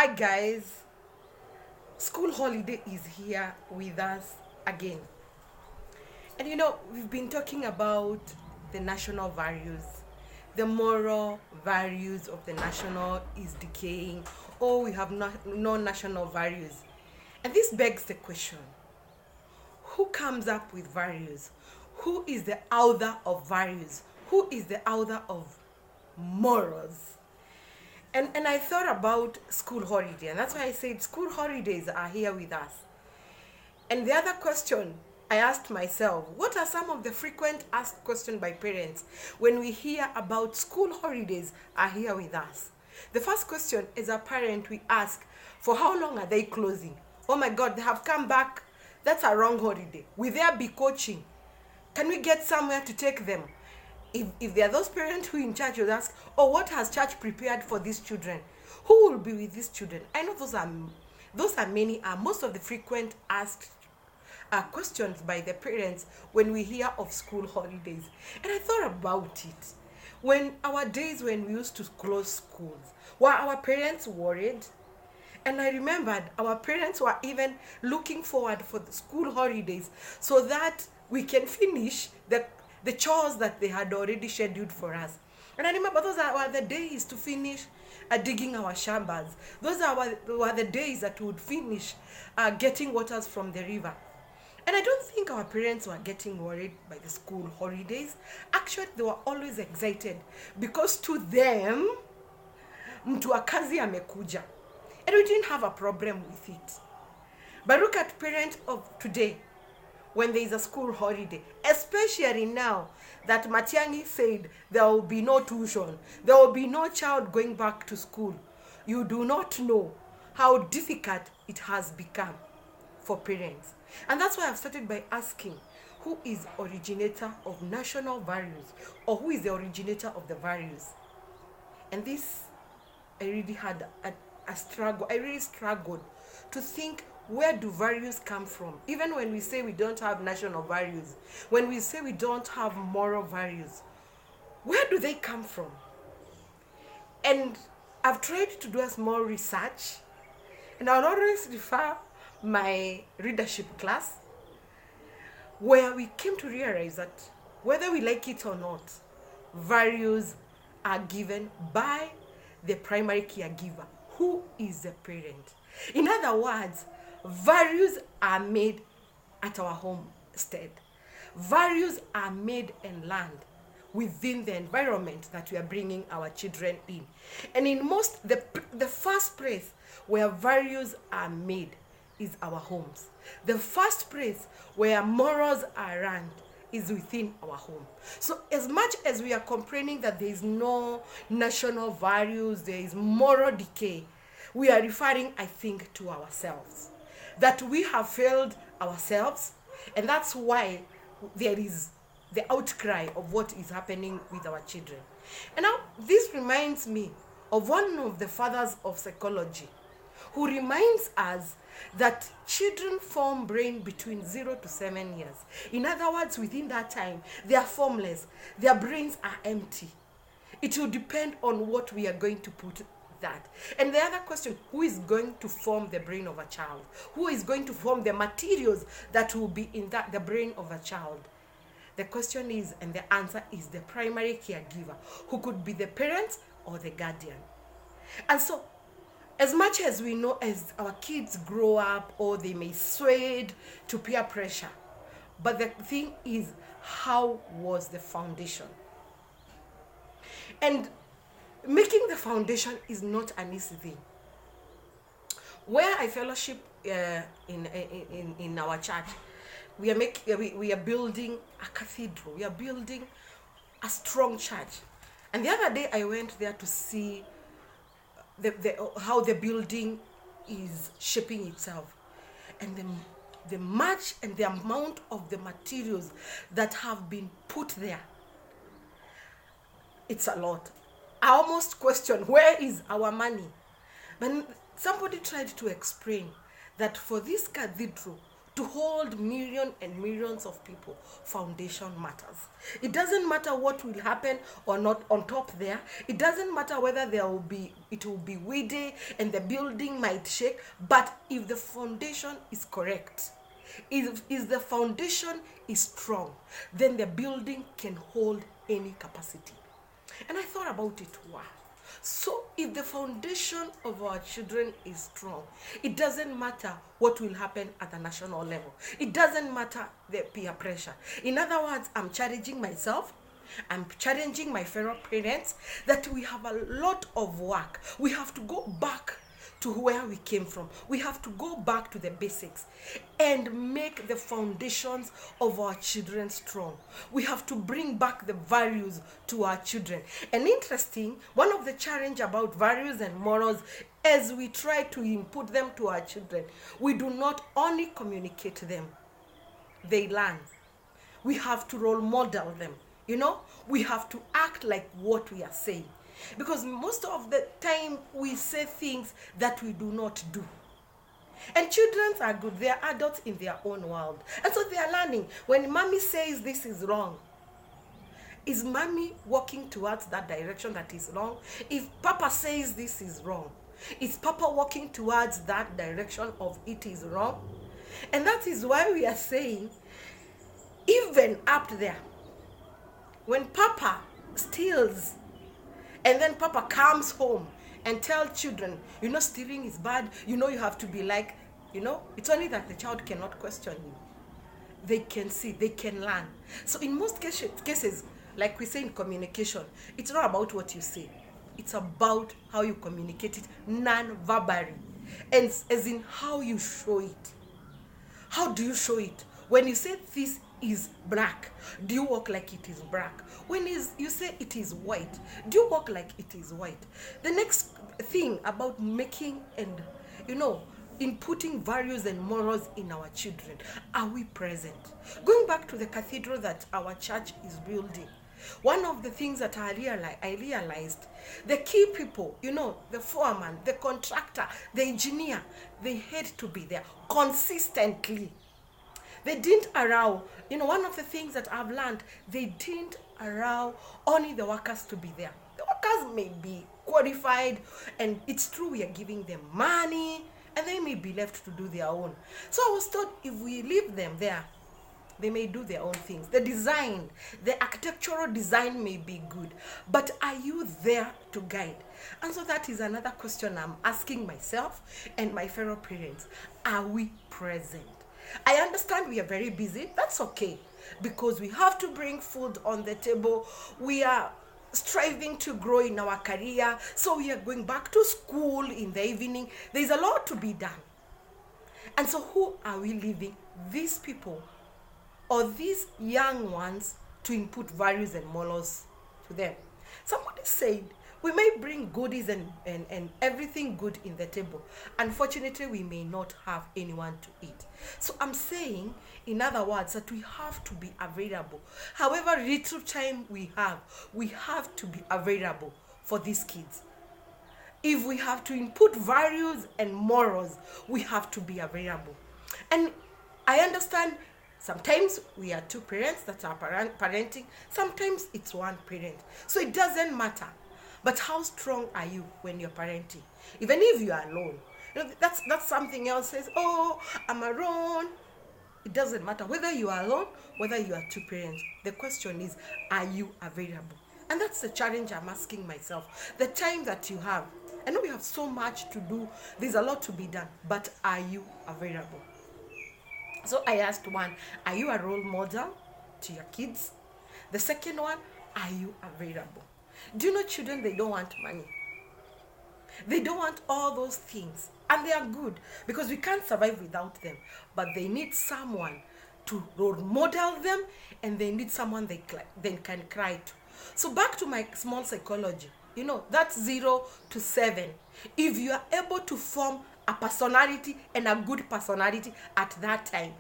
Hi guys, school holiday is here with us again. And we've been talking about the national values. The moral values of the national is decaying. Oh, we have no national values. And this begs the question, who comes up with values? Who is the author of values? Who is the author of morals? And I thought about school holiday, and that's why I said school holidays are here with us. And the other question I asked myself, what are some of the frequent asked questions by parents when we hear about school holidays are here with us? The first question, as a parent, we ask, for how long are they closing? Oh my God, they have come back. That's a wrong holiday. Will there be coaching? Can we get somewhere to take them? If there are those parents who in church will ask, oh, what has church prepared for these children? Who will be with these children? I know those are most of the frequent asked questions by the parents when we hear of school holidays. And I thought about it. When our days when we used to close schools, were our parents worried? And I remembered our parents were even looking forward for the school holidays so that we can finish the chores that they had already scheduled for us. And I remember those were the days to finish digging our shambas. Those were the days that we would finish getting waters from the river. And I don't think our parents were getting worried by the school holidays. Actually, they were always excited because to them, mtu wa kazi amekuja. And we didn't have a problem with it. But look at parents of today when there is a school holiday, especially now that Matiang'i said there will be no tuition, there will be no child going back to school. You do not know how difficult it has become for parents. And that's why I've started by asking, who is originator of national values, or who is the originator of the values? And this, I really had a struggle. I really struggled to think, where do values come from? Even when we say we don't have national values, when we say we don't have moral values, where do they come from? And I've tried to do a small research, and I'll always refer my readership class, where we came to realize that whether we like it or not, values are given by the primary caregiver, who is the parent. In other words, values are made at our homestead. Values are made and learned within the environment that we are bringing our children in. And in the first place where values are made is our homes. The first place where morals are learned is within our home. So as much as we are complaining that there is no national values, there is moral decay, we are referring, I think, to ourselves. That we have failed ourselves, and that's why there is the outcry of what is happening with our children. And now this reminds me of one of the fathers of psychology, who reminds us that children form brain between 0 to 7 years. In other words, within that time, they are formless. Their brains are empty. It will depend on what we are going to put that. And the other question, who is going to form the brain of a child? Who is going to form the materials that will be in the brain of a child? The question is, and the answer is, the primary caregiver, who could be the parent or the guardian. And so, as much as we know, as our kids grow up, or they may sway to peer pressure, but the thing is, how was the foundation? And making the foundation is not an easy thing. Where I fellowship in our church, we are building a cathedral. We are building a strong church. And the other day I went there to see how the building is shaping itself, and the much and the amount of the materials that have been put there. It's a lot. I almost question, where is our money? But somebody tried to explain that for this cathedral to hold millions and millions of people, foundation matters. It doesn't matter what will happen or not on top there. It doesn't matter whether it will be windy and the building might shake, but if the foundation is correct, if the foundation is strong, then the building can hold any capacity. And I thought about it, wow. So if the foundation of our children is strong, it doesn't matter what will happen at the national level. It doesn't matter the peer pressure. In other words, I'm challenging myself, I'm challenging my fellow parents that we have a lot of work. We have to go back to where we came from. We have to go back to the basics and make the foundations of our children strong. We have to bring back the values to our children. And interesting, one of the challenge about values and morals, as we try to input them to our children, we do not only communicate them, they learn. We have to role model them. We have to act like what we are saying. Because most of the time we say things that we do not do. And children are good. They are adults in their own world. And so they are learning. When mommy says this is wrong, is mommy walking towards that direction that is wrong? If papa says this is wrong, is papa walking towards that direction of it is wrong? And that is why we are saying, even up there, when papa steals, and then papa comes home and tells children, stealing is bad, you have to be like, it's only that the child cannot question you. They can see, they can learn. So in most cases, like we say in communication, it's not about what you say. It's about how you communicate it non-verbally. And as in how you show it. How do you show it? When you say this is black, do you walk like it is black? When you say it is white, do you walk like it is white? The next thing about making and inputting values and morals in our children, are we present? Going back to the cathedral that our church is building, one of the things that I realized, the key people, the foreman, the contractor, the engineer, they had to be there consistently. They didn't allow, one of the things that I've learned, they didn't allow only the workers to be there. The workers may be qualified, and it's true we are giving them money, and they may be left to do their own. So I was taught if we leave them there, they may do their own things. The design, the architectural design may be good, but are you there to guide? And so that is another question I'm asking myself and my fellow parents. Are we present? I understand we are very busy. That's okay, because we have to bring food on the table. We are striving to grow in our career, so we are going back to school in the evening. There's a lot to be done. And so who are we leaving? These people or these young ones to input values and morals to them. Somebody said, we may bring goodies and everything good in the table. Unfortunately, we may not have anyone to eat. So I'm saying, in other words, that we have to be available. However little time we have to be available for these kids. If we have to input values and morals, we have to be available. And I understand sometimes we are two parents that are parenting. Sometimes it's one parent. So it doesn't matter. But how strong are you when you're parenting? Even if you are alone. That's something else says, oh, I'm alone. It doesn't matter whether you are alone, whether you are two parents. The question is, are you available? And that's the challenge I'm asking myself. The time that you have. I know we have so much to do. There's a lot to be done. But are you available? So I asked one, are you a role model to your kids? The second one, are you available? Do you know children, they don't want money. They don't want all those things. And they are good because we can't survive without them. But they need someone to role model them, and they need someone they can cry to. So back to my small psychology. That's 0 to 7. If you are able to form a personality and a good personality at that time,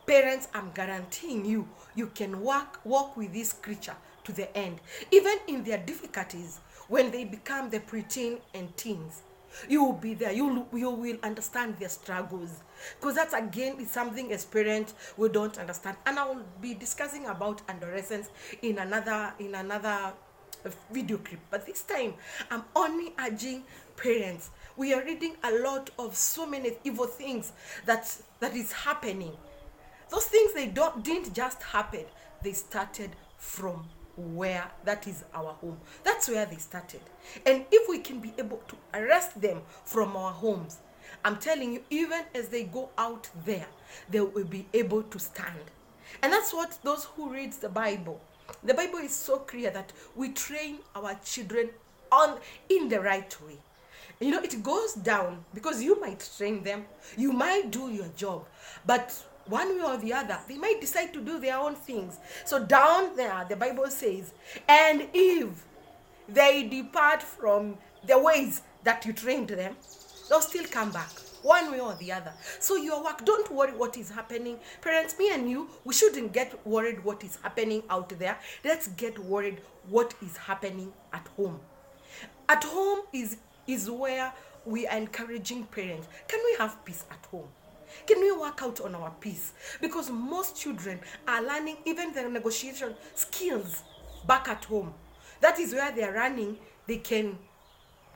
parents, I'm guaranteeing you can walk with this creature to the end. Even in their difficulties, when they become the preteen and teens, You will be there. You will understand their struggles, because that again is something as parents we don't understand. And I will be discussing about adolescence in another video clip. But this time, I'm only urging parents. We are reading a lot of so many evil things that is happening. Those things didn't just happen. They started from where that is our home. That's where they started. And if we can be able to arrest them from our homes, I'm telling you, even as they go out there, they will be able to stand. And that's what those who read the Bible is so clear that we train our children in the right way. It goes down because you might train them, you might do your job, but one way or the other, they might decide to do their own things. So down there, the Bible says, and if they depart from the ways that you trained them, they'll still come back, one way or the other. So your work, don't worry what is happening. Parents, me and you, we shouldn't get worried what is happening out there. Let's get worried what is happening at home. At home is where we are encouraging parents. Can we have peace at home? Can we work out on our peace? Because most children are learning even their negotiation skills back at home. That is where they are running. They can,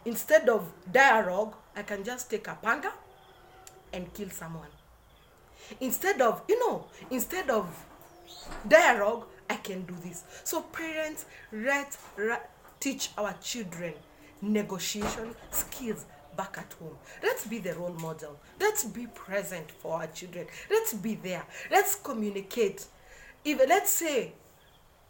instead of dialogue, I can just take a panga and kill someone. Instead of dialogue, I can do this. So parents, let's teach our children negotiation skills back at home. Let's be the role model. Let's be present for our children. Let's be there. Let's communicate. Even let's say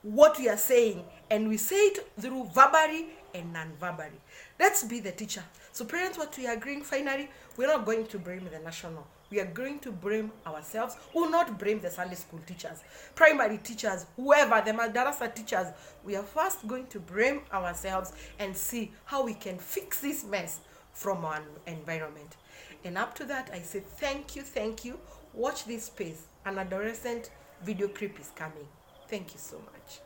what we are saying, and we say it through verbally and non-verbally. Let's be the teacher. So parents, what we are agreeing finally, we're not going to blame the national. We are going to blame ourselves. We will not blame the Sunday school teachers, primary teachers, whoever, the madrasa teachers. We are first going to blame ourselves and see how we can fix this mess from our environment. And up to that, I say thank you. Watch this space. An adolescent video clip is coming. Thank you so much.